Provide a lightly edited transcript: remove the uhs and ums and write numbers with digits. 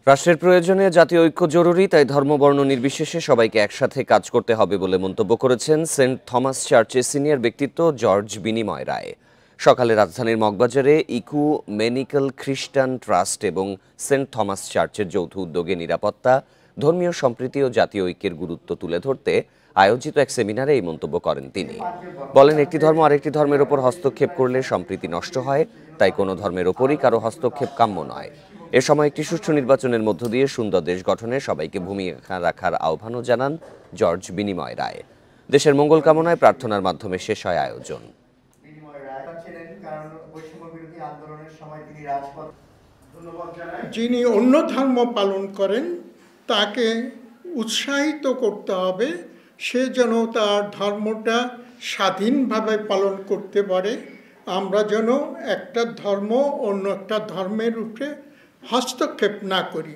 রাষ্ট্রের প্রয়োজনে জাতীয় ঐক্য জরুরি, তাই ধর্ম বর্ণ নির্বিশেষে সবাইকে একসাথে কাজ করতে হবে বলে মন্তব্য করেছেন সেন্ট থমাস চার্চের সিনিয়র ব্যক্তিত্ব জর্জ বিনিময় রায়। সকালে রাজধানীর মগবাজারে ইকুমেনিক্যাল খ্রিস্টান ট্রাস্ট এবং সেন্ট থমাস চার্চের যৌথ উদ্যোগে নিরাপত্তা, ধর্মীয় সম্প্রীতি ও জাতীয় ঐক্যের গুরুত্ব তুলে ধরতে আয়োজিত এক সেমিনারে এই মন্তব্য করেন তিনি। বলেন, একটি ধর্ম আরেকটি ধর্মের ওপর হস্তক্ষেপ করলে সম্প্রীতি নষ্ট হয়, তাই কোনো ধর্মের ওপরই কারো হস্তক্ষেপ কাম্য নয়। এ সময় একটি সুষ্ঠু নির্বাচনের মধ্য দিয়ে সুন্দর দেশ গঠনে সবাইকে ভূমিকা রাখার আহ্বানও জানান জর্জ বিনিময় রায়। দেশের মঙ্গল কামনায় প্রার্থনার মাধ্যমে শেষ হয় আয়োজন। যিনি অন্য ধর্ম পালন করেন তাকে উৎসাহিত করতে হবে, সে যেন তার ধর্মটা স্বাধীনভাবে পালন করতে পারে। আমরা যেন একটা ধর্ম অন্য একটা ধর্মের উপরে হস্তক্ষেপ না করি।